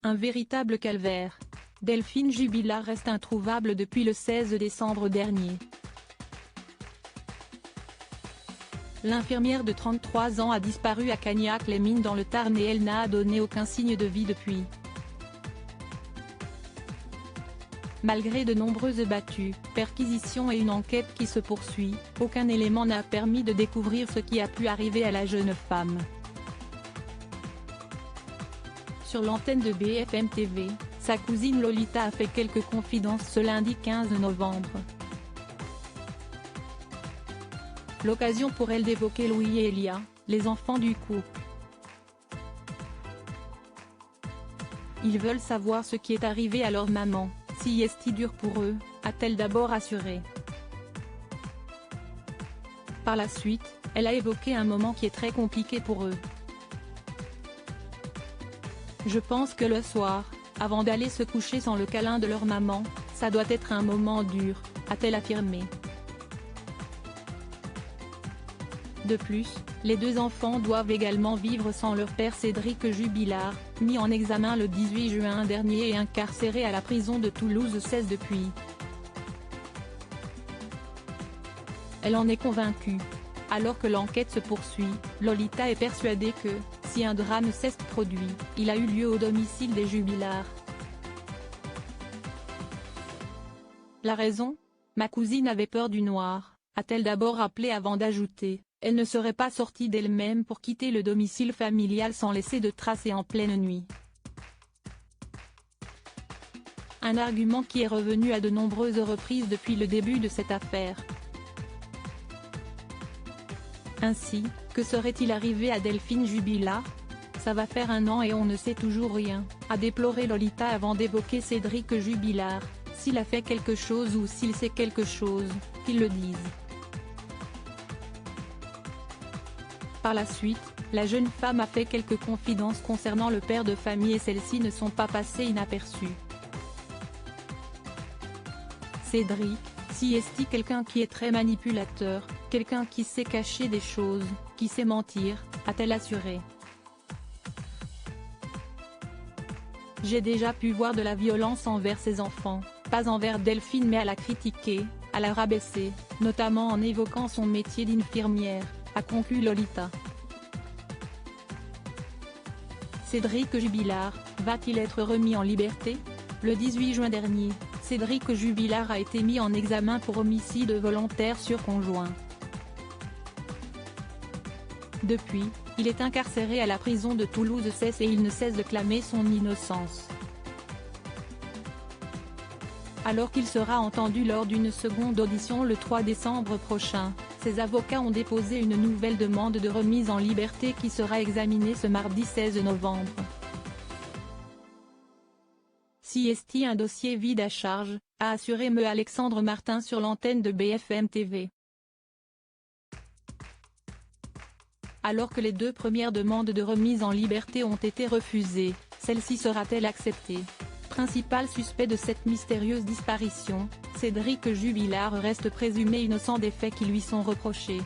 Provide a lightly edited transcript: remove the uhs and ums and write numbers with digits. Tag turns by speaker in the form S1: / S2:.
S1: Un véritable calvaire. Delphine Jubilard reste introuvable depuis le 16 décembre dernier. L'infirmière de 33 ans a disparu à Cagnac-les-Mines dans le Tarn et elle n'a donné aucun signe de vie depuis. Malgré de nombreuses battues, perquisitions et une enquête qui se poursuit, aucun élément n'a permis de découvrir ce qui a pu arriver à la jeune femme. Sur l'antenne de BFM TV, sa cousine Lolita a fait quelques confidences ce lundi 15 novembre. L'occasion pour elle d'évoquer Louis et Elia, les enfants du couple. Ils veulent savoir ce qui est arrivé à leur maman, si est-il dur pour eux, a-t-elle d'abord assuré. Par la suite, elle a évoqué un moment qui est très compliqué pour eux. Je pense que le soir, avant d'aller se coucher sans le câlin de leur maman, ça doit être un moment dur, a-t-elle affirmé. De plus, les deux enfants doivent également vivre sans leur père Cédric Jubilard, mis en examen le 18 juin dernier et incarcéré à la prison de Toulouse 16 depuis. Elle en est convaincue. Alors que l'enquête se poursuit, Lolita est persuadée que, si un drame s'est produit, il a eu lieu au domicile des Jubilard. La raison ? Ma cousine avait peur du noir, a-t-elle d'abord rappelé avant d'ajouter, elle ne serait pas sortie d'elle-même pour quitter le domicile familial sans laisser de traces et en pleine nuit. Un argument qui est revenu à de nombreuses reprises depuis le début de cette affaire. Ainsi, que serait-il arrivé à Delphine Jubilard ? Ça va faire 1 an et on ne sait toujours rien, a déploré Lolita avant d'évoquer Cédric Jubilard. S'il a fait quelque chose ou s'il sait quelque chose, qu'il le dise. Par la suite, la jeune femme a fait quelques confidences concernant le père de famille et celles-ci ne sont pas passées inaperçues. Cédric, si est-il quelqu'un qui est très manipulateur, quelqu'un qui sait cacher des choses, qui sait mentir, a-t-elle assuré. J'ai déjà pu voir de la violence envers ses enfants, pas envers Delphine mais à la critiquer, à la rabaisser, notamment en évoquant son métier d'infirmière, a conclu Lolita. Cédric Jubilard, va-t-il être remis en liberté ? Le 18 juin dernier, Cédric Jubilard a été mis en examen pour homicide volontaire sur conjoint. Depuis, il est incarcéré à la prison de Toulouse 16 et il ne cesse de clamer son innocence. Alors qu'il sera entendu lors d'une seconde audition le 3 décembre prochain, ses avocats ont déposé une nouvelle demande de remise en liberté qui sera examinée ce mardi 16 novembre. Si est-il un dossier vide à charge, a assuré me Alexandre Martin sur l'antenne de BFM TV. Alors que les 2 premières demandes de remise en liberté ont été refusées, celle-ci sera-t-elle acceptée ? Principal suspect de cette mystérieuse disparition, Cédric Jubilard reste présumé innocent des faits qui lui sont reprochés.